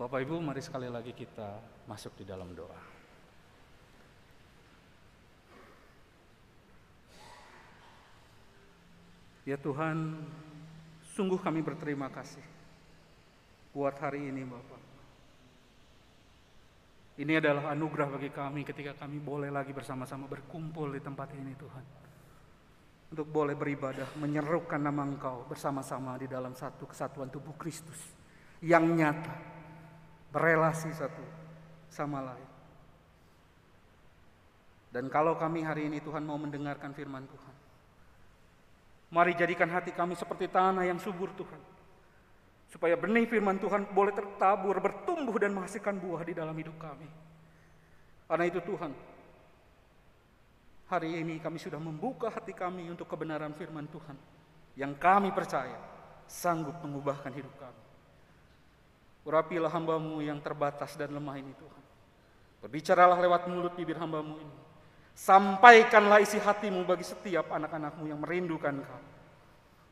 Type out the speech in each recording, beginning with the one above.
Bapak Ibu, mari sekali lagi kita masuk di dalam doa. Ya Tuhan, sungguh kami berterima kasih buat hari ini Bapak. Ini adalah anugerah bagi kami ketika kami boleh lagi bersama-sama berkumpul di tempat ini Tuhan. Untuk boleh beribadah, menyerukan nama Engkau bersama-sama di dalam satu kesatuan tubuh Kristus yang nyata, berelasi satu sama lain. Dan kalau kami hari ini Tuhan mau mendengarkan firman Tuhan, mari jadikan hati kami seperti tanah yang subur Tuhan. Supaya benih firman Tuhan boleh tertabur, bertumbuh dan menghasilkan buah di dalam hidup kami. Karena itu Tuhan, hari ini kami sudah membuka hati kami untuk kebenaran firman Tuhan. Yang kami percaya sanggup mengubahkan hidup kami. Urapilah hamba-Mu yang terbatas dan lemah ini Tuhan. Berbicaralah lewat mulut bibir hamba-Mu ini. Sampaikanlah isi hati-Mu bagi setiap anak-anak-Mu yang merindukan Kau.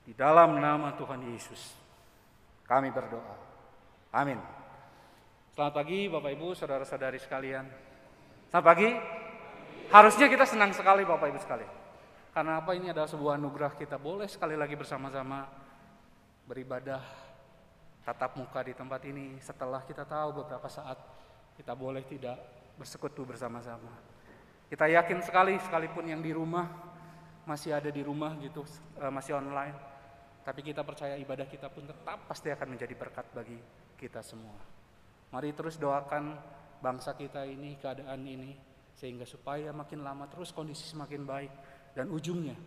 Di dalam nama Tuhan Yesus kami berdoa. Amin. Selamat pagi Bapak Ibu, saudara-saudari sekalian. Selamat pagi. Harusnya kita senang sekali Bapak Ibu sekalian. Karena apa, ini adalah sebuah anugerah kita boleh sekali lagi bersama-sama beribadah tatap muka di tempat ini. Setelah kita tahu beberapa saat kita boleh tidak bersekutu bersama-sama. Kita yakin sekali, sekalipun yang di rumah masih ada di rumah gitu, masih online. Tapi kita percaya ibadah kita pun tetap pasti akan menjadi berkat bagi kita semua. Mari terus doakan bangsa kita ini, keadaan ini, sehingga supaya makin lama terus kondisi semakin baik. Dan ujungnya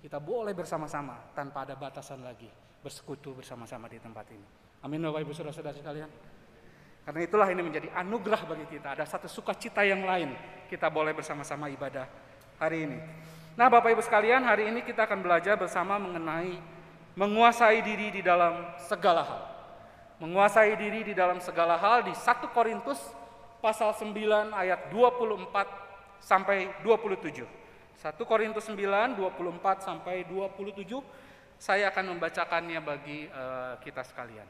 kita boleh bersama-sama tanpa ada batasan lagi bersekutu bersama-sama di tempat ini. Amin Bapak Ibu Saudara-saudara sekalian. Karena itulah ini menjadi anugerah bagi kita. Ada satu sukacita yang lain, kita boleh bersama-sama ibadah hari ini. Nah Bapak Ibu sekalian, hari ini kita akan belajar bersama mengenai menguasai diri di dalam segala hal. Menguasai diri di dalam segala hal di 1 Korintus pasal 9 ayat 24 sampai 27. 1 Korintus 9, 24 sampai 27. Saya akan membacakannya bagi kita sekalian.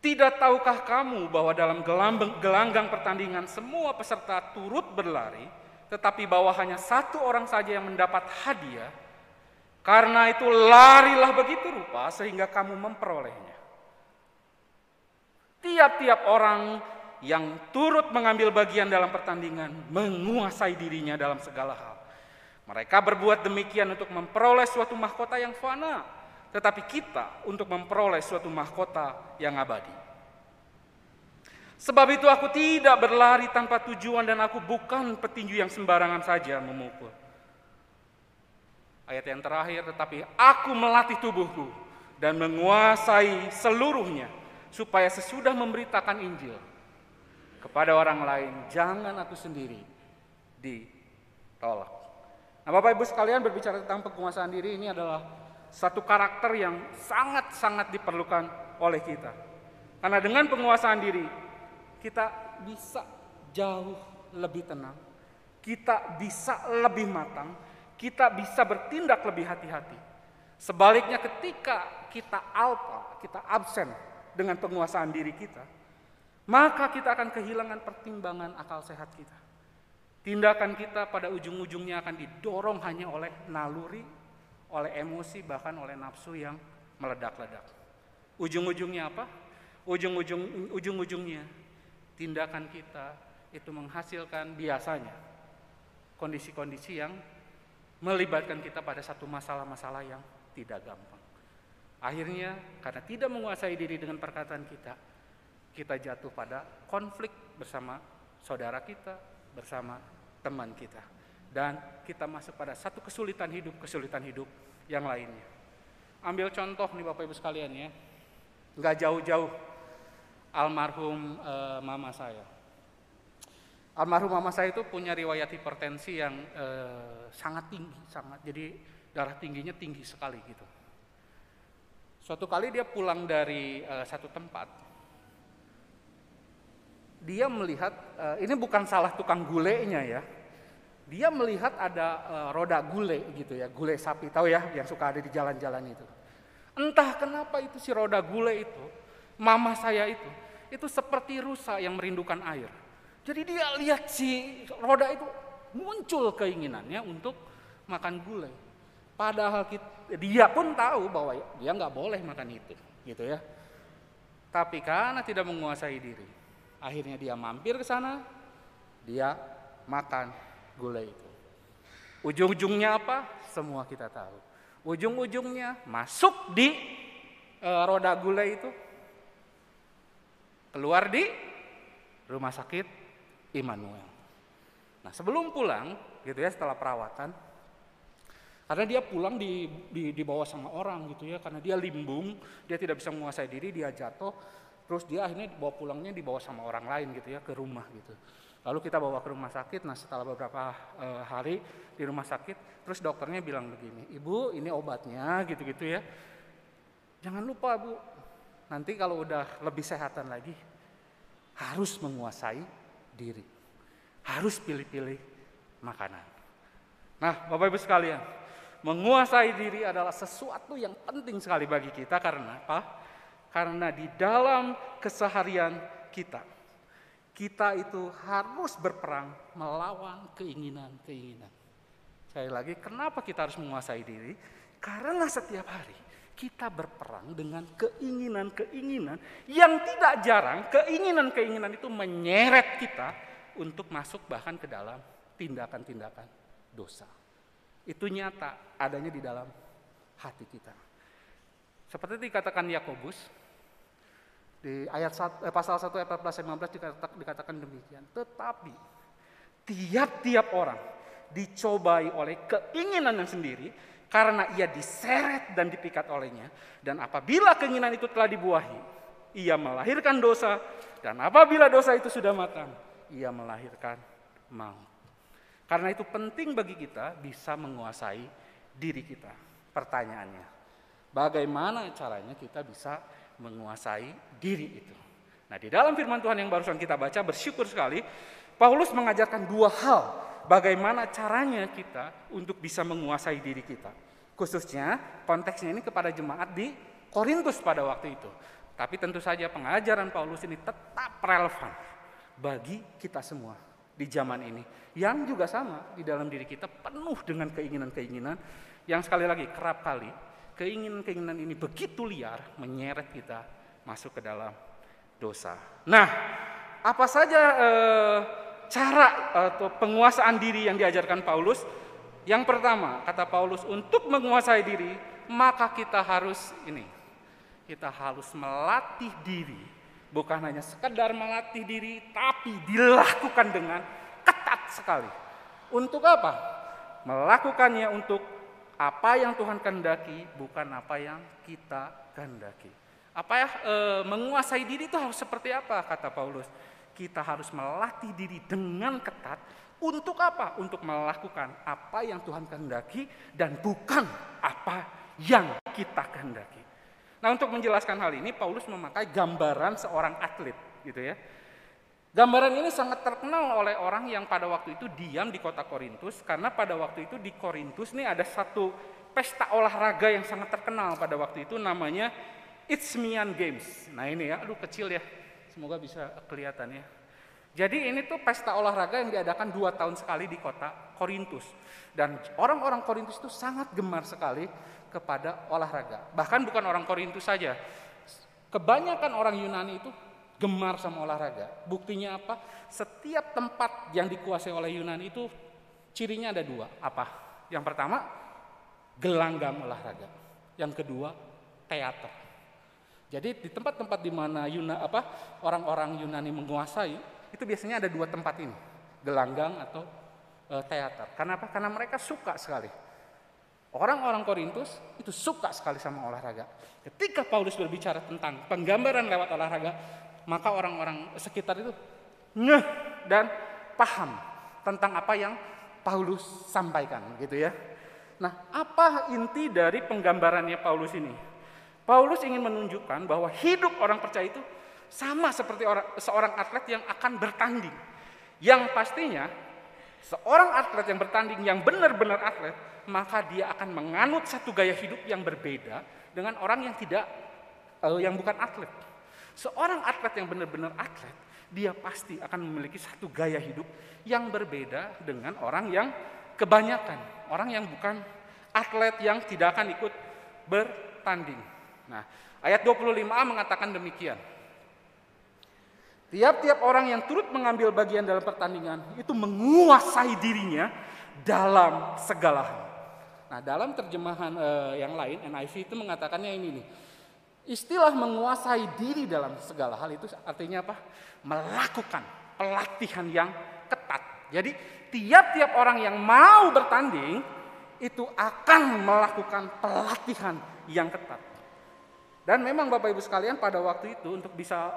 Tidak tahukah kamu bahwa dalam gelanggang pertandingan semua peserta turut berlari, tetapi bahwa hanya satu orang saja yang mendapat hadiah? Karena itu larilah begitu rupa sehingga kamu memperolehnya. Tiap-tiap orang yang turut mengambil bagian dalam pertandingan menguasai dirinya dalam segala hal. Mereka berbuat demikian untuk memperoleh suatu mahkota yang fana, tetapi kita untuk memperoleh suatu mahkota yang abadi. Sebab itu aku tidak berlari tanpa tujuan dan aku bukan petinju yang sembarangan saja memukul. Ayat yang terakhir, tetapi aku melatih tubuhku dan menguasai seluruhnya supaya sesudah memberitakan Injil kepada orang lain, jangan aku sendiri ditolak. Nah Bapak Ibu sekalian, berbicara tentang penguasaan diri, ini adalah satu karakter yang sangat-sangat diperlukan oleh kita. Karena dengan penguasaan diri, kita bisa jauh lebih tenang, kita bisa lebih matang, kita bisa bertindak lebih hati-hati. Sebaliknya ketika kita alpa, kita absen dengan penguasaan diri kita, maka kita akan kehilangan pertimbangan akal sehat kita. Tindakan kita pada ujung-ujungnya akan didorong hanya oleh naluri, oleh emosi, bahkan oleh nafsu yang meledak-ledak. Ujung-ujungnya apa? Ujung-ujungnya tindakan kita itu menghasilkan biasanya kondisi-kondisi yang melibatkan kita pada satu masalah-masalah yang tidak gampang. Akhirnya karena tidak menguasai diri dengan perkataan kita, kita jatuh pada konflik bersama saudara kita, bersama teman kita. Dan kita masuk pada satu kesulitan hidup yang lainnya. Ambil contoh nih Bapak Ibu sekalian ya, nggak jauh-jauh almarhum mama saya. Almarhum mama saya itu punya riwayat hipertensi yang sangat tinggi, jadi darah tingginya tinggi sekali gitu. Suatu kali dia pulang dari satu tempat, dia melihat, ini bukan salah tukang gulenya ya, dia melihat ada roda gule gitu ya, gule sapi, tahu ya yang suka ada di jalan-jalan itu. Entah kenapa itu si roda gule itu mama saya itu seperti rusa yang merindukan air. Jadi dia lihat si Roda itu muncul keinginannya untuk makan gulai. Padahal dia pun tahu bahwa dia nggak boleh makan itu, gitu ya. Tapi karena tidak menguasai diri, akhirnya dia mampir ke sana, dia makan gulai itu. Ujung-ujungnya apa? Semua kita tahu. Ujung-ujungnya masuk di roda gulai itu, keluar di rumah sakit Immanuel. Nah, sebelum pulang gitu ya, setelah perawatan, karena dia pulang dibawa sama orang gitu ya, karena dia limbung, dia tidak bisa menguasai diri, dia jatuh, terus dia akhirnya dibawa sama orang lain gitu ya, ke rumah gitu. Lalu kita bawa ke rumah sakit. Nah, setelah beberapa hari di rumah sakit, terus dokternya bilang begini, "Ibu, ini obatnya," gitu-gitu ya. "Jangan lupa, Bu, nanti kalau udah lebih sehatan lagi, harus menguasai diri. Harus pilih-pilih makanan." Nah, Bapak Ibu sekalian, menguasai diri adalah sesuatu yang penting sekali bagi kita. Karena apa? Karena di dalam keseharian kita itu harus berperang melawan keinginan-keinginan. Sekali lagi, kenapa kita harus menguasai diri? Karena setiap hari kita berperang dengan keinginan-keinginan yang tidak jarang keinginan-keinginan itu menyeret kita untuk masuk bahkan ke dalam tindakan-tindakan dosa. Itu nyata adanya di dalam hati kita. Seperti dikatakan Yakobus di pasal 1 ayat 14-15 dikatakan demikian. Tetapi tiap-tiap orang dicobai oleh keinginan yang sendiri, karena ia diseret dan dipikat olehnya. Dan apabila keinginan itu telah dibuahi, ia melahirkan dosa. Dan apabila dosa itu sudah matang, ia melahirkan maut. Karena itu penting bagi kita bisa menguasai diri kita. Pertanyaannya, bagaimana caranya kita bisa menguasai diri itu? Nah, di dalam firman Tuhan yang barusan kita baca, bersyukur sekali Paulus mengajarkan dua hal bagaimana caranya kita untuk bisa menguasai diri kita. Khususnya konteksnya ini kepada jemaat di Korintus pada waktu itu. Tapi tentu saja pengajaran Paulus ini tetap relevan bagi kita semua di zaman ini. Yang juga sama, di dalam diri kita penuh dengan keinginan-keinginan yang sekali lagi kerap kali keinginan-keinginan ini begitu liar menyeret kita masuk ke dalam dosa. Nah, apa saja cara atau penguasaan diri yang diajarkan Paulus? Yang pertama, kata Paulus, untuk menguasai diri, maka kita harus melatih diri. Bukan hanya sekedar melatih diri, tapi dilakukan dengan ketat sekali. Untuk apa? Melakukannya untuk apa yang Tuhan kehendaki, bukan apa yang kita kehendaki. Menguasai diri itu harus seperti apa, kata Paulus? Kita harus melatih diri dengan ketat. Untuk apa? Untuk melakukan apa yang Tuhan kehendaki dan bukan apa yang kita kehendaki. Nah, untuk menjelaskan hal ini, Paulus memakai gambaran seorang atlet, gitu ya. Gambaran ini sangat terkenal oleh orang yang pada waktu itu diam di kota Korintus, karena pada waktu itu di Korintus nih ada satu pesta olahraga yang sangat terkenal pada waktu itu, namanya Isthmian Games. Nah ini ya, kecil ya, semoga bisa kelihatan ya. Jadi ini tuh pesta olahraga yang diadakan 2 tahun sekali di kota Korintus. Dan orang-orang Korintus itu sangat gemar sekali kepada olahraga. Bahkan bukan orang Korintus saja, kebanyakan orang Yunani itu gemar sama olahraga. Buktinya apa? Setiap tempat yang dikuasai oleh Yunani itu cirinya ada 2. Apa? Yang pertama, gelanggang olahraga. Yang kedua, teater. Jadi di tempat-tempat di mana orang-orang Yunani menguasai, itu biasanya ada 2 tempat ini, gelanggang atau teater. Kenapa? Karena mereka suka sekali. Orang-orang Korintus itu suka sekali sama olahraga. Ketika Paulus berbicara tentang penggambaran lewat olahraga, maka orang-orang sekitar itu ngeh dan paham tentang apa yang Paulus sampaikan, gitu ya. Nah, apa inti dari penggambarannya Paulus ini? Paulus ingin menunjukkan bahwa hidup orang percaya itu sama seperti seorang atlet yang akan bertanding. Yang pastinya seorang atlet yang bertanding, yang benar-benar atlet, maka dia akan menganut satu gaya hidup yang berbeda dengan orang yang bukan atlet. Seorang atlet yang benar-benar atlet, dia pasti akan memiliki satu gaya hidup yang berbeda dengan orang yang kebanyakan. Orang yang bukan atlet, yang tidak akan ikut bertanding. Nah, ayat 25a mengatakan demikian. Tiap-tiap orang yang turut mengambil bagian dalam pertandingan itu menguasai dirinya dalam segala hal. Nah, dalam terjemahan yang lain, NIV itu mengatakannya ini nih. Istilah menguasai diri dalam segala hal itu artinya apa? Melakukan pelatihan yang ketat. Jadi tiap-tiap orang yang mau bertanding itu akan melakukan pelatihan yang ketat. Dan memang Bapak Ibu sekalian, pada waktu itu untuk bisa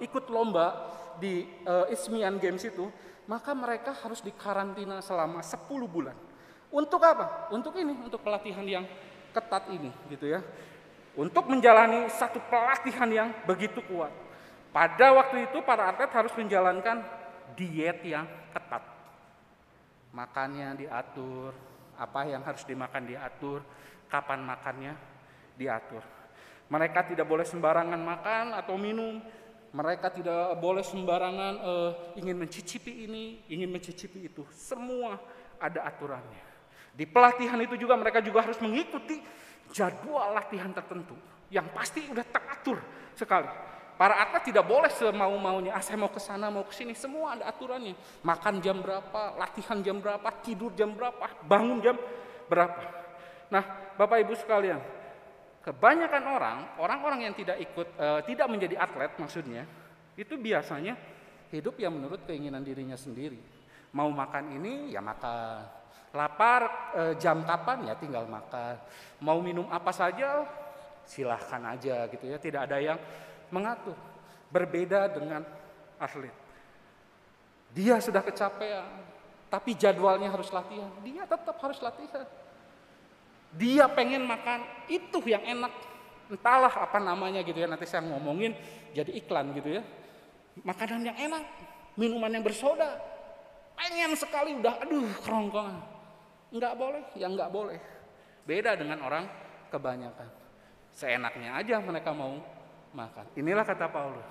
ikut lomba di Isthmian Games itu, maka mereka harus dikarantina selama 10 bulan. Untuk apa? Untuk ini, untuk pelatihan yang ketat ini, gitu ya. Untuk menjalani satu pelatihan yang begitu kuat. Pada waktu itu para atlet harus menjalankan diet yang ketat. Makannya diatur, apa yang harus dimakan diatur, kapan makannya diatur. Mereka tidak boleh sembarangan makan atau minum. Mereka tidak boleh sembarangan ingin mencicipi ini, ingin mencicipi itu. Semua ada aturannya. Di pelatihan itu juga mereka juga harus mengikuti jadwal latihan tertentu yang pasti udah teratur sekali. Para atlet tidak boleh semau-maunya, saya mau ke sana, mau ke sini, semua ada aturannya. Makan jam berapa, latihan jam berapa, tidur jam berapa, bangun jam berapa. Nah, Bapak Ibu sekalian, kebanyakan orang-orang yang tidak menjadi atlet maksudnya, itu biasanya hidup yang menurut keinginan dirinya sendiri. Mau makan ini ya makan, lapar jam kapan ya tinggal makan, mau minum apa saja silahkan aja gitu ya, tidak ada yang mengatur. Berbeda dengan atlet, dia sudah kecapean tapi jadwalnya harus latihan, dia tetap harus latihan. Dia pengen makan itu yang enak, entahlah apa namanya gitu ya, nanti saya ngomongin jadi iklan gitu ya. Makanan yang enak, minuman yang bersoda, pengen sekali udah aduh kerongkongan. Enggak boleh, ya enggak boleh. Beda dengan orang kebanyakan. Seenaknya aja mereka mau makan. Inilah kata Paulus.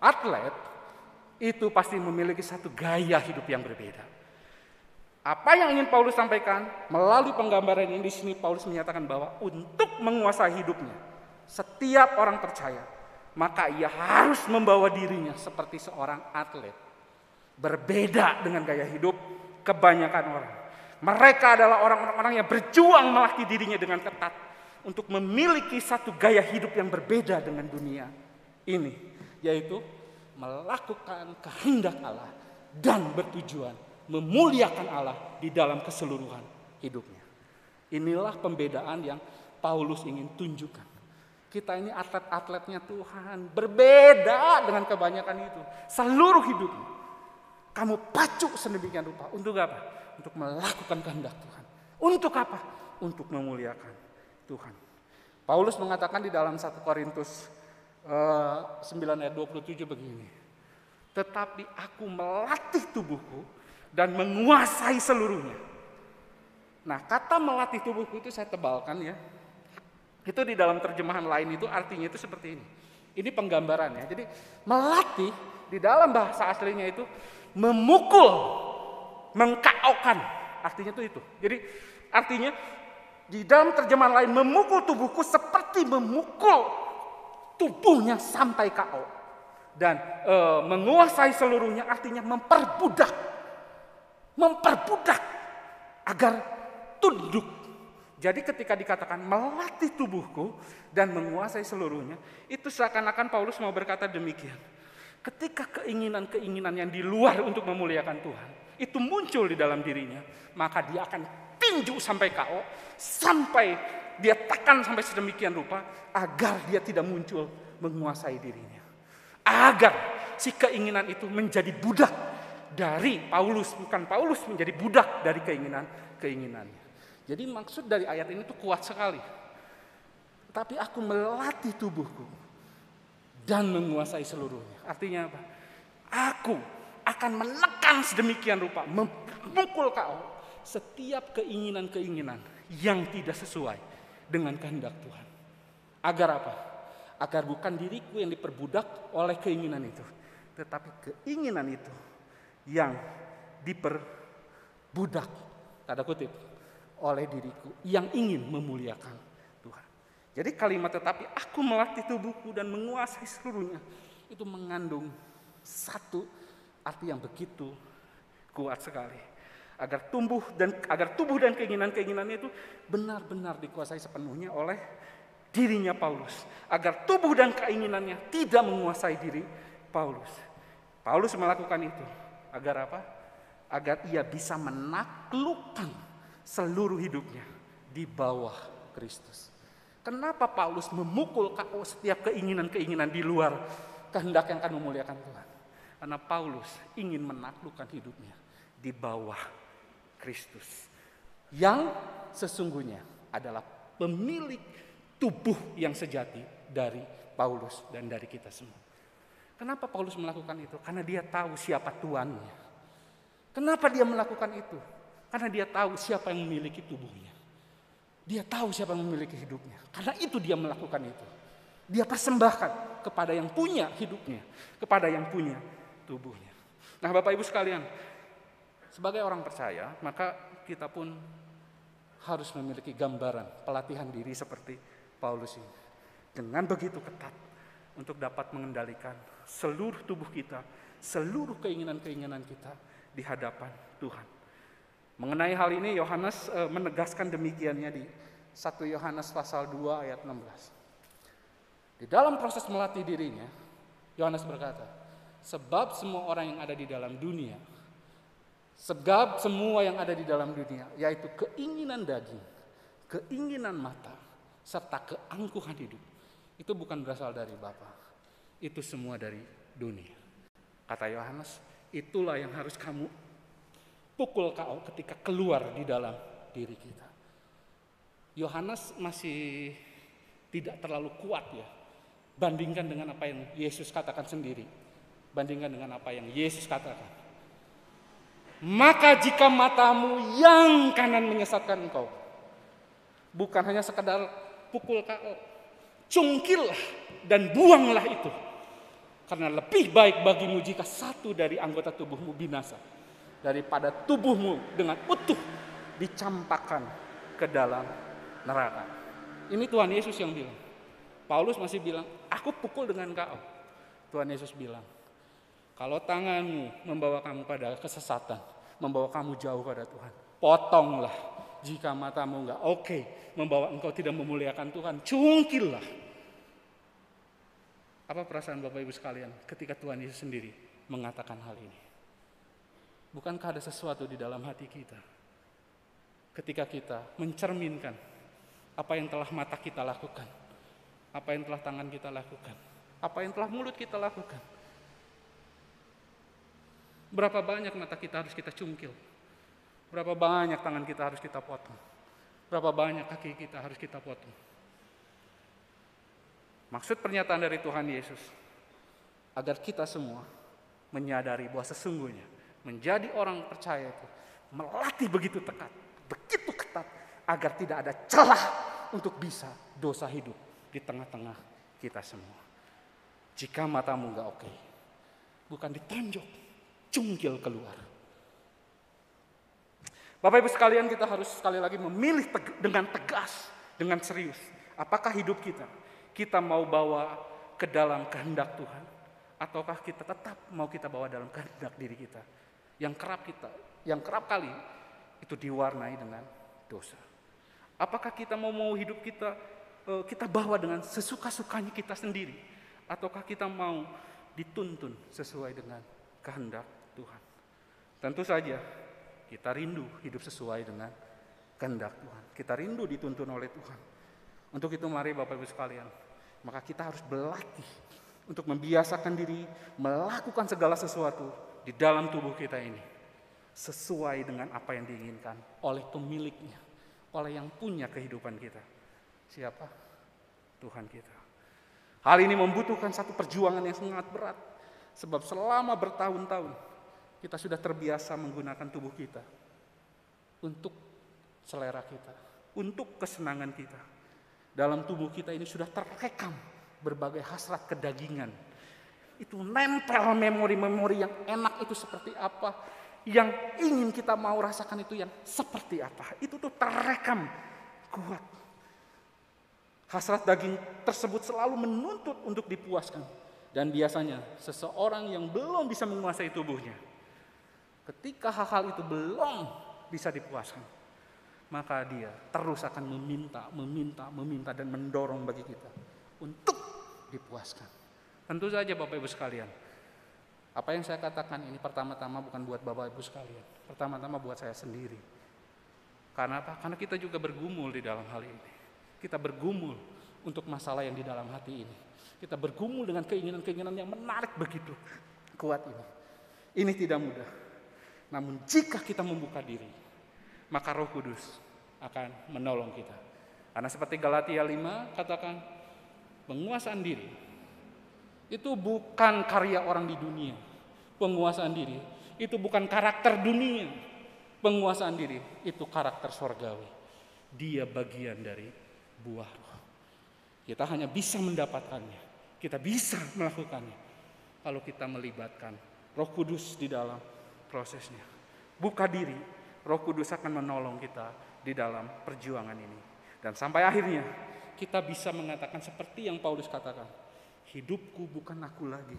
Atlet itu pasti memiliki satu gaya hidup yang berbeda. Apa yang ingin Paulus sampaikan melalui penggambaran ini di sini, Paulus menyatakan bahwa untuk menguasai hidupnya, setiap orang percaya, maka ia harus membawa dirinya seperti seorang atlet. Berbeda dengan gaya hidup kebanyakan orang. Mereka adalah orang-orang yang berjuang melatih dirinya dengan ketat untuk memiliki satu gaya hidup yang berbeda dengan dunia ini, yaitu melakukan kehendak Allah dan bertujuan memuliakan Allah di dalam keseluruhan hidupnya. Inilah pembedaan yang Paulus ingin tunjukkan. Kita ini atlet-atletnya Tuhan, berbeda dengan kebanyakan itu. Seluruh hidupmu kamu pacu sedemikian rupa. Untuk apa? Untuk melakukan kehendak Tuhan. Untuk apa? Untuk memuliakan Tuhan. Paulus mengatakan di dalam 1 Korintus 9 ayat 27 begini. Tetapi aku melatih tubuhku dan menguasai seluruhnya. Nah, kata melatih tubuhku itu saya tebalkan ya. Itu di dalam terjemahan lain itu artinya itu seperti ini. Ini penggambarannya. Jadi melatih di dalam bahasa aslinya itu memukul, mengkaokan. Artinya itu. Jadi artinya di dalam terjemahan lain memukul tubuhku seperti memukul tubuhnya sampai KO. Dan menguasai seluruhnya artinya memperbudak agar tunduk. Jadi ketika dikatakan melatih tubuhku dan menguasai seluruhnya, itu seakan-akan Paulus mau berkata demikian. Ketika keinginan-keinginan yang di luar untuk memuliakan Tuhan itu muncul di dalam dirinya, maka dia akan tinju sampai KO, sampai dia tekan sampai sedemikian rupa agar dia tidak muncul menguasai dirinya. Agar si keinginan itu menjadi budak dari Paulus, bukan Paulus menjadi budak dari keinginannya. Jadi maksud dari ayat ini tuh kuat sekali. Tapi aku melatih tubuhku dan menguasai seluruhnya. Artinya apa? Aku akan menekan sedemikian rupa, memukul KO setiap keinginan-keinginan yang tidak sesuai dengan kehendak Tuhan. Agar apa? agar bukan diriku yang diperbudak oleh keinginan itu, tetapi keinginan itu yang diperbudak, tanda kutip, oleh diriku yang ingin memuliakan Tuhan. Jadi kalimat tetapi aku melatih tubuhku dan menguasai seluruhnya, itu mengandung satu arti yang begitu kuat sekali. Agar tubuh dan keinginan-keinginannya itu benar-benar dikuasai sepenuhnya oleh dirinya Paulus. Agar tubuh dan keinginannya tidak menguasai diri Paulus. Paulus melakukan itu agar apa? Agar ia bisa menaklukkan seluruh hidupnya di bawah Kristus. Kenapa Paulus memukul KO setiap keinginan-keinginan di luar kehendak yang akan memuliakan Tuhan? Karena Paulus ingin menaklukkan hidupnya di bawah Kristus, yang sesungguhnya adalah pemilik tubuh yang sejati dari Paulus dan dari kita semua. Kenapa Paulus melakukan itu? Karena dia tahu siapa tuannya. Kenapa dia melakukan itu? Karena dia tahu siapa yang memiliki tubuhnya. Dia tahu siapa yang memiliki hidupnya. Karena itu dia melakukan itu. Dia persembahkan kepada yang punya hidupnya, kepada yang punya tubuhnya. Nah, Bapak Ibu sekalian, sebagai orang percaya, maka kita pun harus memiliki gambaran pelatihan diri seperti Paulus ini. Dengan begitu ketat untuk dapat mengendalikan seluruh tubuh kita, seluruh keinginan-keinginan kita di hadapan Tuhan. Mengenai hal ini Yohanes menegaskan demikiannya di 1 Yohanes pasal 2 ayat 16. Di dalam proses melatih dirinya, Yohanes berkata, sebab semua orang yang ada di dalam dunia, yaitu keinginan daging, keinginan mata, serta keangkuhan hidup, itu bukan berasal dari Bapa, itu semua dari dunia. Kata Yohanes, itulah yang harus kamu pukul KO ketika keluar di dalam diri kita. Yohanes masih tidak terlalu kuat ya, bandingkan dengan apa yang Yesus katakan sendiri. Bandingkan dengan apa yang Yesus katakan. Maka jika matamu yang kanan menyesatkan engkau, bukan hanya sekedar pukul KO, cungkillah dan buanglah itu. Karena lebih baik bagimu jika satu dari anggota tubuhmu binasa, daripada tubuhmu dengan utuh dicampakkan ke dalam neraka. Ini Tuhan Yesus yang bilang. Paulus masih bilang, aku pukul dengan KO. Tuhan Yesus bilang, kalau tanganmu membawa kamu pada kesesatan, membawa kamu jauh pada Tuhan, potonglah. Jika matamu enggak oke, membawa engkau tidak memuliakan Tuhan, cungkillah. Apa perasaan Bapak Ibu sekalian ketika Tuhan Yesus sendiri mengatakan hal ini? Bukankah ada sesuatu di dalam hati kita ketika kita mencerminkan apa yang telah mata kita lakukan, apa yang telah tangan kita lakukan, apa yang telah mulut kita lakukan? Berapa banyak mata kita harus kita cungkil? Berapa banyak tangan kita harus kita potong? Berapa banyak kaki kita harus kita potong? Maksud pernyataan dari Tuhan Yesus agar kita semua menyadari bahwa sesungguhnya menjadi orang percaya itu melatih begitu ketat agar tidak ada celah untuk bisa dosa hidup di tengah-tengah kita semua. Jika matamu enggak oke, bukan ditonjok, cungkil keluar. Bapak Ibu sekalian, kita harus sekali lagi memilih dengan tegas, dengan serius. Apakah hidup kita mau bawa ke dalam kehendak Tuhan, ataukah kita tetap mau kita bawa dalam kehendak diri kita yang kerap kali itu diwarnai dengan dosa. Apakah kita mau hidup kita bawa dengan sesuka-sukanya kita sendiri, ataukah kita mau dituntun sesuai dengan kehendak Tuhan? Tentu saja kita rindu hidup sesuai dengan kehendak Tuhan. Kita rindu dituntun oleh Tuhan. Untuk itu mari Bapak Ibu sekalian, maka kita harus berlatih untuk membiasakan diri melakukan segala sesuatu di dalam tubuh kita ini sesuai dengan apa yang diinginkan oleh pemiliknya, oleh yang punya kehidupan kita. Siapa? Tuhan kita. Hal ini membutuhkan satu perjuangan yang sangat berat, sebab selama bertahun-tahun kita sudah terbiasa menggunakan tubuh kita untuk selera kita, untuk kesenangan kita. Dalam tubuh kita ini sudah terekam berbagai hasrat kedagingan. Itu nempel memori-memori yang enak itu seperti apa, yang ingin kita mau rasakan itu yang seperti apa. Itu tuh terekam kuat. Hasrat daging tersebut selalu menuntut untuk dipuaskan. Dan biasanya seseorang yang belum bisa menguasai tubuhnya, ketika hal-hal itu belum bisa dipuaskan, maka dia terus akan meminta dan mendorong bagi kita untuk dipuaskan. Tentu saja Bapak Ibu sekalian, apa yang saya katakan ini pertama-tama bukan buat Bapak Ibu sekalian, pertama-tama buat saya sendiri. Karena apa? Karena kita juga bergumul di dalam hal ini. Kita bergumul untuk masalah yang di dalam hati ini. Kita bergumul dengan keinginan-keinginan yang menarik begitu kuat ini. Ini tidak mudah. Namun jika kita membuka diri, maka Roh Kudus akan menolong kita. Karena seperti Galatia 5 katakan, penguasaan diri itu bukan karya orang di dunia. Penguasaan diri itu bukan karakter dunia. Penguasaan diri itu karakter sorgawi. Dia bagian dari buah roh. Kita hanya bisa mendapatkannya. Kita bisa melakukannya kalau kita melibatkan Roh Kudus di dalam prosesnya. Buka diri, Roh Kudus akan menolong kita di dalam perjuangan ini. Dan sampai akhirnya kita bisa mengatakan seperti yang Paulus katakan, hidupku bukan aku lagi,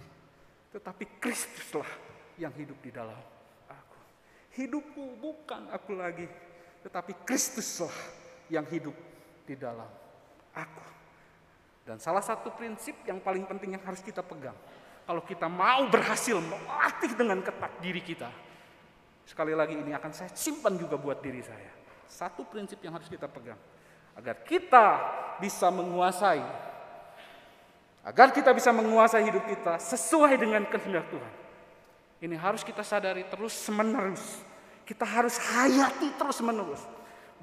tetapi Kristuslah yang hidup di dalam aku. Hidupku bukan aku lagi, tetapi Kristuslah yang hidup di dalam aku. Dan salah satu prinsip yang paling penting yang harus kita pegang, kalau kita mau berhasil melatih dengan ketat diri kita, sekali lagi ini akan saya simpan juga buat diri saya. Satu prinsip yang harus kita pegang, agar kita bisa menguasai hidup kita sesuai dengan kehendak Tuhan. Ini harus kita sadari terus menerus. Kita harus hayati terus menerus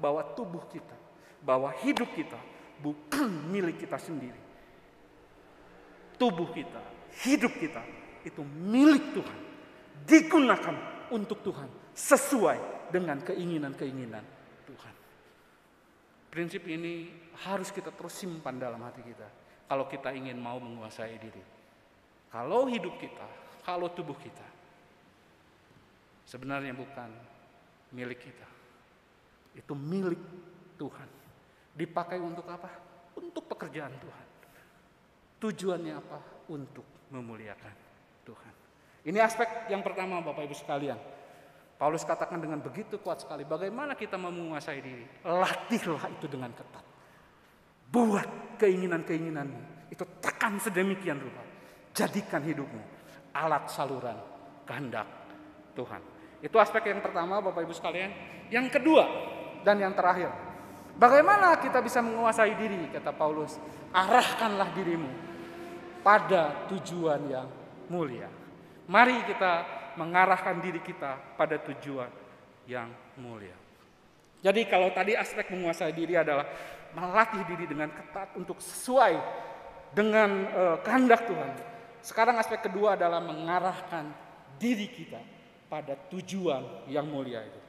bahwa tubuh kita, bahwa hidup kita bukan milik kita sendiri. Tubuh kita, hidup kita itu milik Tuhan. Digunakan untuk Tuhan sesuai dengan keinginan-keinginan Tuhan. Prinsip ini harus kita terus simpan dalam hati kita. Kalau kita ingin mau menguasai diri. Kalau hidup kita, kalau tubuh kita sebenarnya bukan milik kita. Itu milik Tuhan. Dipakai untuk apa? Untuk pekerjaan Tuhan. Tujuannya apa? Untuk memuliakan Tuhan. Ini aspek yang pertama Bapak Ibu sekalian. Paulus katakan dengan begitu kuat sekali. Bagaimana kita mau menguasai diri? Latihlah itu dengan ketat. Buat keinginan-keinginanmu itu tekan sedemikian rupa. Jadikan hidupmu alat saluran kehendak Tuhan. Itu aspek yang pertama Bapak Ibu sekalian. Yang kedua dan yang terakhir, bagaimana kita bisa menguasai diri? Kata Paulus, arahkanlah dirimu pada tujuan yang mulia. Mari kita mengarahkan diri kita pada tujuan yang mulia. Jadi kalau tadi aspek menguasai diri adalah melatih diri dengan ketat untuk sesuai dengan kehendak Tuhan. Sekarang aspek kedua adalah mengarahkan diri kita pada tujuan yang mulia itu.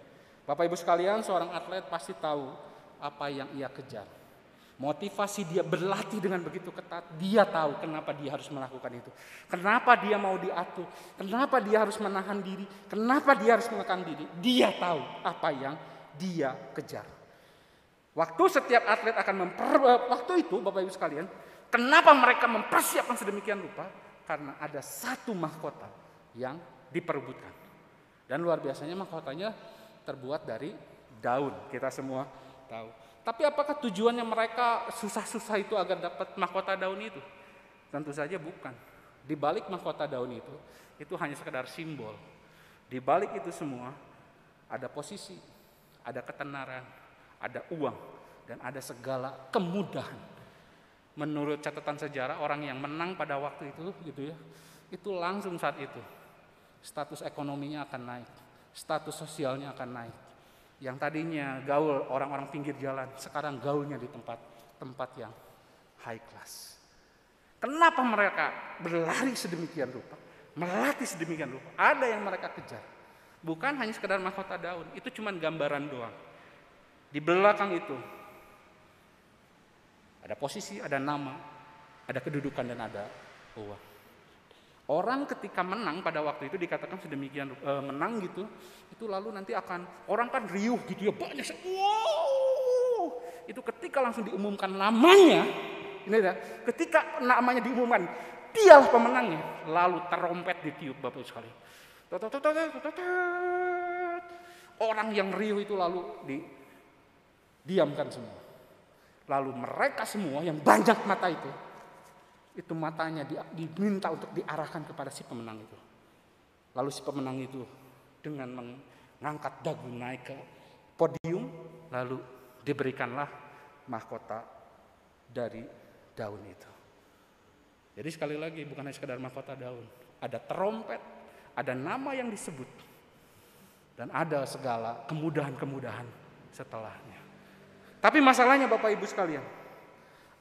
Bapak Ibu sekalian, seorang atlet pasti tahu apa yang ia kejar. Motivasi dia berlatih dengan begitu ketat, dia tahu kenapa dia harus melakukan itu. Kenapa dia mau diatur, kenapa dia harus menahan diri, kenapa dia harus menekan diri. Dia tahu apa yang dia kejar. Waktu setiap atlet akan waktu itu Bapak Ibu sekalian, kenapa mereka mempersiapkan sedemikian rupa? Karena ada satu mahkota yang diperebutkan. Dan luar biasanya mahkotanya terbuat dari daun, kita semua tahu. Tapi apakah tujuannya mereka susah-susah itu agar dapat mahkota daun itu? Tentu saja bukan. Di balik mahkota daun itu hanya sekedar simbol. Di balik itu semua ada posisi, ada ketenaran, ada uang, dan ada segala kemudahan. Menurut catatan sejarah, orang yang menang pada waktu itu gitu ya, itu langsung saat itu status ekonominya akan naik, status sosialnya akan naik. Yang tadinya gaul orang-orang pinggir jalan, sekarang gaulnya di tempat yang high class. Kenapa mereka berlari sedemikian rupa, melatih sedemikian rupa? Ada yang mereka kejar. Bukan hanya sekedar mahkota daun, itu cuma gambaran doang. Di belakang itu ada posisi, ada nama, Ada kedudukan dan ada uang. Orang ketika menang pada waktu itu dikatakan sedemikian menang gitu, itu lalu nanti akan orang kan riuh gitu ya, banyak wow. Itu ketika langsung diumumkan namanya, ini ya, ketika namanya diumumkan, dialah pemenangnya, lalu trompet ditiup Bapak Ibu sekalian. Orang yang riuh itu lalu didiamkan semua. Lalu mereka semua yang banyak mata itu matanya diminta untuk diarahkan kepada si pemenang itu. Lalu si pemenang itu dengan mengangkat dagu naik ke podium, lalu diberikanlah mahkota dari daun itu. Jadi sekali lagi bukan hanya sekedar mahkota daun, ada trompet, ada nama yang disebut, dan ada segala kemudahan-kemudahan setelahnya. Tapi masalahnya Bapak Ibu sekalian,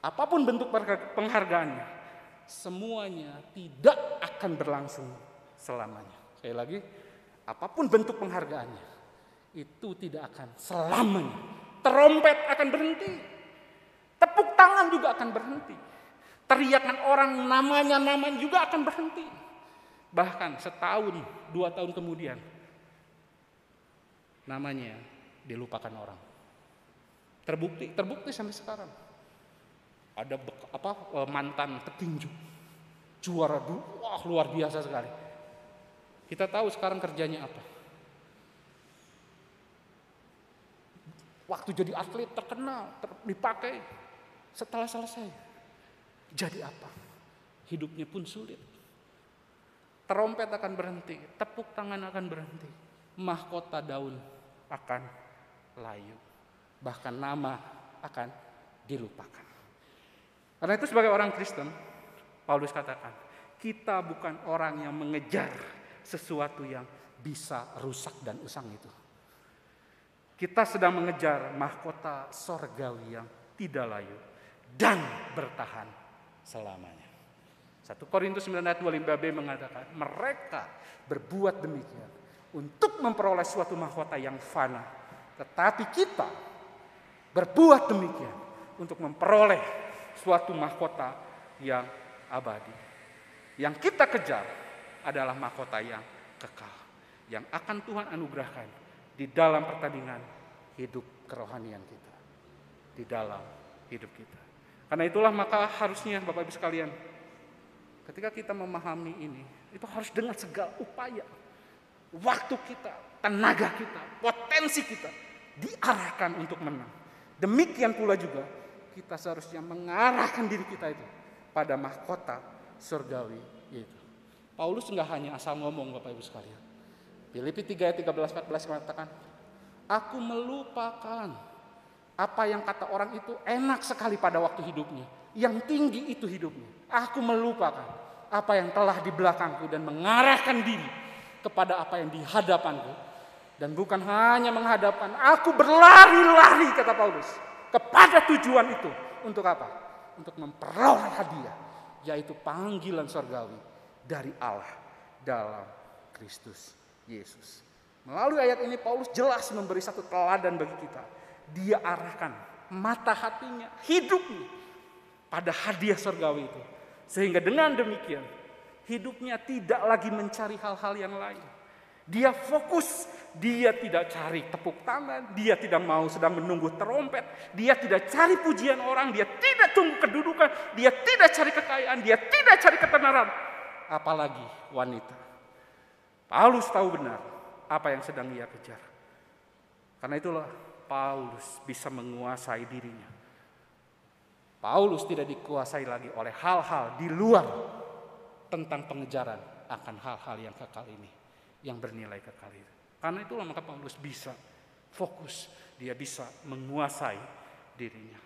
apapun bentuk penghargaannya, semuanya tidak akan berlangsung selamanya. Sekali lagi, apapun bentuk penghargaannya, itu tidak akan selamanya. Trompet akan berhenti, tepuk tangan juga akan berhenti, teriakan orang namanya juga akan berhenti. Bahkan setahun, 2 tahun kemudian, namanya dilupakan orang. Terbukti sampai sekarang. Ada mantan petinju, juara wah luar biasa sekali. Kita tahu sekarang kerjanya apa. Waktu jadi atlet terkenal, dipakai, setelah selesai jadi apa? Hidupnya pun sulit. Trompet akan berhenti, tepuk tangan akan berhenti, mahkota daun akan layu, bahkan nama akan dilupakan. Karena itu sebagai orang Kristen, Paulus katakan, kita bukan orang yang mengejar sesuatu yang bisa rusak dan usang itu. Kita sedang mengejar mahkota sorgawi yang tidak layu dan bertahan selamanya. 1 Korintus 9 ayat 25b mengatakan, mereka berbuat demikian untuk memperoleh suatu mahkota yang fana. Tetapi kita berbuat demikian untuk memperoleh suatu mahkota yang abadi. Yang kita kejar adalah mahkota yang kekal, yang akan Tuhan anugerahkan di dalam pertandingan hidup kerohanian kita, di dalam hidup kita. Karena itulah maka harusnya Bapak Ibu sekalian, ketika kita memahami ini, itu harus dengan segala upaya, waktu kita, tenaga kita, potensi kita diarahkan untuk menang. Demikian pula juga kita seharusnya mengarahkan diri kita itu pada mahkota surgawi itu. Paulus enggak hanya asal ngomong Bapak Ibu sekalian. Filipi 3 ayat 13-14 mengatakan, aku melupakan apa yang kata orang itu enak sekali pada waktu hidupnya. Yang tinggi itu hidupnya. Aku melupakan apa yang telah di belakangku dan mengarahkan diri kepada apa yang di hadapanku. Dan bukan hanya menghadapkan, aku berlari-lari kata Paulus kepada tujuan itu. Untuk apa? Untuk memperoleh hadiah, yaitu panggilan surgawi dari Allah dalam Kristus Yesus. Melalui ayat ini Paulus jelas memberi satu teladan bagi kita. Dia arahkan mata hatinya, hidupnya pada hadiah surgawi itu. Sehingga dengan demikian hidupnya tidak lagi mencari hal-hal yang lain. Dia fokus, dia tidak cari tepuk tangan, dia tidak mau sedang menunggu trompet, dia tidak cari pujian orang, dia tidak tunggu kedudukan, dia tidak cari kekayaan, dia tidak cari ketenaran, apalagi wanita. Paulus tahu benar apa yang sedang ia kejar. Karena itulah Paulus bisa menguasai dirinya. Paulus tidak dikuasai lagi oleh hal-hal di luar tentang pengejaran akan hal-hal yang kekal ini, yang bernilai kekal itu. Karena itulah maka Paulus bisa fokus, dia bisa menguasai dirinya.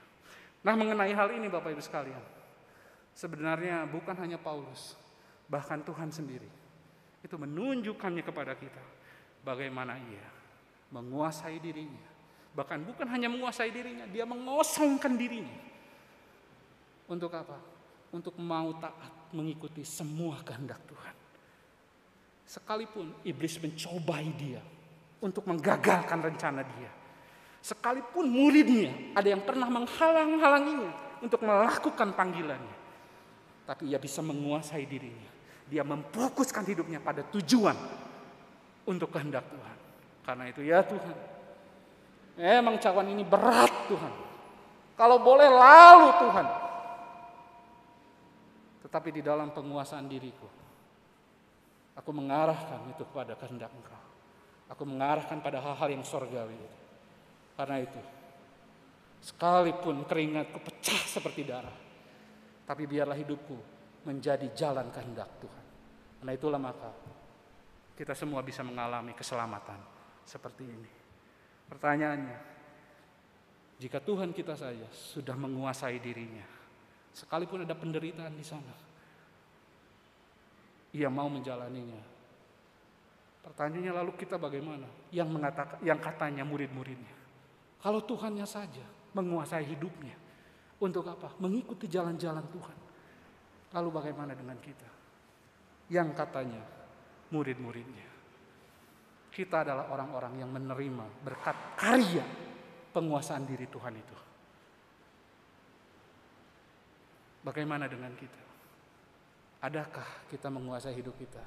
Nah, mengenai hal ini Bapak Ibu sekalian, sebenarnya bukan hanya Paulus, bahkan Tuhan sendiri itu menunjukkannya kepada kita bagaimana ia menguasai dirinya. Bahkan bukan hanya menguasai dirinya, dia mengosongkan dirinya. Untuk apa? Untuk mau taat mengikuti semua kehendak Tuhan. Sekalipun iblis mencobai dia untuk menggagalkan rencana dia. Sekalipun muridnya ada yang pernah menghalang-halanginya untuk melakukan panggilannya. tapi ia bisa menguasai dirinya. Dia memfokuskan hidupnya pada tujuan untuk kehendak Tuhan. Karena itu ya Tuhan, memang cawan ini berat Tuhan. Kalau boleh lalu Tuhan. Tetapi di dalam penguasaan diriku, aku mengarahkan itu kepada kehendak Engkau. Aku mengarahkan pada hal-hal yang surgawi. Karena itu, sekalipun keringatku pecah seperti darah, tapi biarlah hidupku menjadi jalan kehendak Tuhan. Karena itulah maka kita semua bisa mengalami keselamatan seperti ini. Pertanyaannya, jika Tuhan kita saja sudah menguasai dirinya, sekalipun ada penderitaan di sana, Ia mau menjalaninya. Pertanyaannya lalu kita bagaimana? Yang katanya murid-muridnya, kalau Tuhannya saja menguasai hidupnya, untuk apa? Mengikuti jalan-jalan Tuhan. Lalu bagaimana dengan kita? Yang katanya murid-muridnya. Kita adalah orang-orang yang menerima berkat karya penguasaan diri Tuhan itu. Bagaimana dengan kita? Adakah kita menguasai hidup kita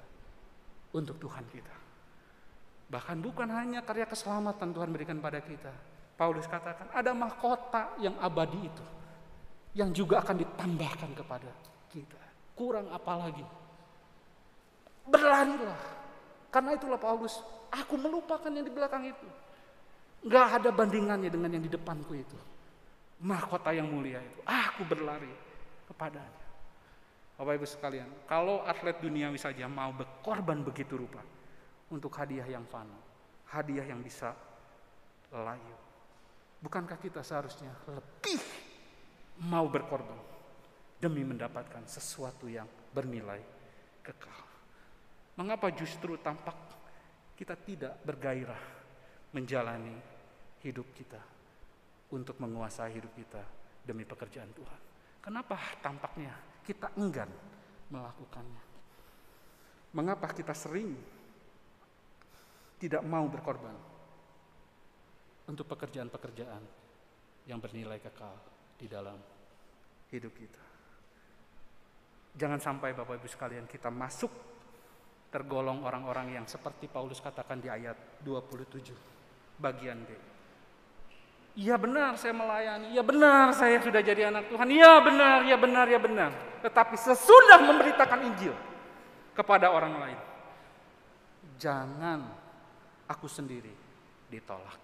untuk Tuhan kita? Bahkan bukan hanya karya keselamatan Tuhan berikan pada kita. Paulus katakan ada mahkota yang abadi itu, yang juga akan ditambahkan kepada kita. Kurang apa lagi? Berlarilah. Karena itulah Paulus, aku melupakan yang di belakang itu. Gak ada bandingannya dengan yang di depanku itu. Mahkota yang mulia itu. Aku berlari kepadanya. Bapak Ibu sekalian, kalau atlet duniawi saja mau berkorban begitu rupa untuk hadiah yang fana, hadiah yang bisa layu, bukankah kita seharusnya lebih mau berkorban demi mendapatkan sesuatu yang bernilai kekal? Mengapa justru tampak kita tidak bergairah menjalani hidup kita untuk menguasai hidup kita demi pekerjaan Tuhan? Kenapa tampaknya kita enggan melakukannya? Mengapa kita sering tidak mau berkorban untuk pekerjaan-pekerjaan yang bernilai kekal di dalam hidup kita? Jangan sampai Bapak Ibu sekalian kita masuk tergolong orang-orang yang seperti Paulus katakan di ayat 27 bagian B. Iya benar saya melayani, iya benar saya sudah jadi anak Tuhan, iya benar, iya benar, iya benar. Tetapi sesudah memberitakan Injil kepada orang lain, jangan aku sendiri ditolak.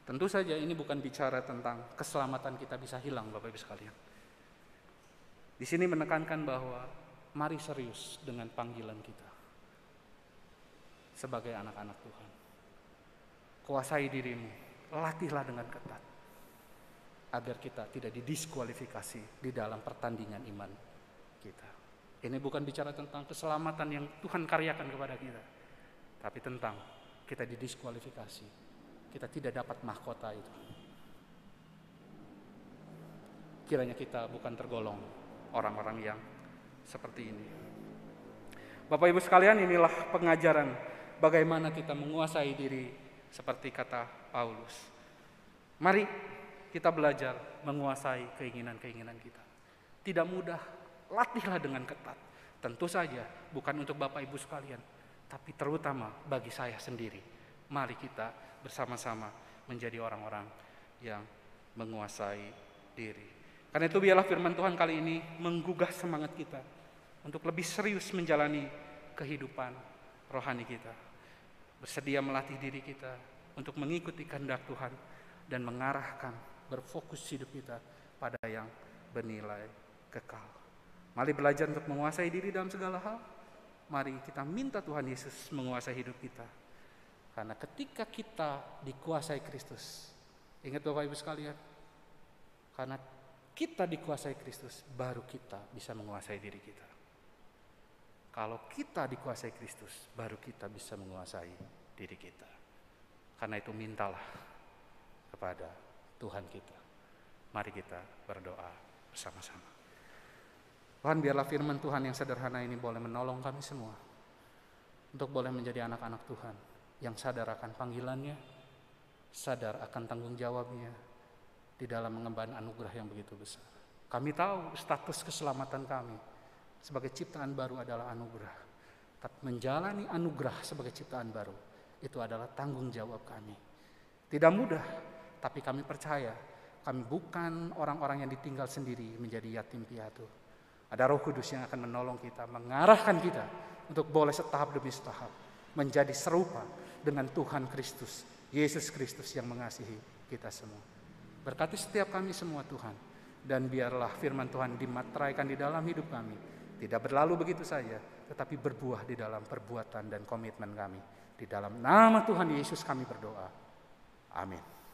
Tentu saja ini bukan bicara tentang keselamatan kita bisa hilang Bapak Ibu sekalian. Di sini menekankan bahwa mari serius dengan panggilan kita sebagai anak-anak Tuhan. Kuasai dirimu, latihlah dengan ketat, agar kita tidak didiskualifikasi di dalam pertandingan iman kita. Ini bukan bicara tentang keselamatan yang Tuhan karyakan kepada kita, tapi tentang kita didiskualifikasi, kita tidak dapat mahkota itu. Kiranya kita bukan tergolong orang-orang yang seperti ini. Bapak Ibu sekalian, inilah pengajaran bagaimana kita menguasai diri seperti kata Paulus. Mari kita belajar menguasai keinginan-keinginan kita. Tidak mudah, latihlah dengan ketat. Tentu saja bukan untuk Bapak Ibu sekalian, tapi terutama bagi saya sendiri. Mari kita bersama-sama menjadi orang-orang yang menguasai diri. Karena itu biarlah firman Tuhan kali ini menggugah semangat kita untuk lebih serius menjalani kehidupan rohani kita. Bersedia melatih diri kita untuk mengikuti kehendak Tuhan dan mengarahkan, berfokus hidup kita pada yang bernilai kekal. Mari belajar untuk menguasai diri dalam segala hal. Mari kita minta Tuhan Yesus menguasai hidup kita. Karena ketika kita dikuasai Kristus, ingat Bapak Ibu sekalian, karena kita dikuasai Kristus, baru kita bisa menguasai diri kita. Kalau kita dikuasai Kristus, baru kita bisa menguasai diri kita. Karena itu mintalah kepada Tuhan kita. Mari kita berdoa bersama-sama. Tuhan, biarlah firman Tuhan yang sederhana ini boleh menolong kami semua untuk boleh menjadi anak-anak Tuhan yang sadar akan panggilannya, sadar akan tanggung jawabnya di dalam mengemban anugerah yang begitu besar. Kami tahu status keselamatan kami sebagai ciptaan baru adalah anugerah. Tapi menjalani anugerah sebagai ciptaan baru, itu adalah tanggung jawab kami. Tidak mudah, tapi kami percaya kami bukan orang-orang yang ditinggal sendiri menjadi yatim piatu. Ada Roh Kudus yang akan menolong kita, mengarahkan kita untuk boleh setahap demi setahap menjadi serupa dengan Tuhan Kristus, Yesus Kristus yang mengasihi kita semua. Berkati setiap kami semua Tuhan, dan biarlah firman Tuhan dimateraikan di dalam hidup kami. Tidak berlalu begitu saja, tetapi berbuah di dalam perbuatan dan komitmen kami. Di dalam nama Tuhan Yesus kami berdoa. Amin.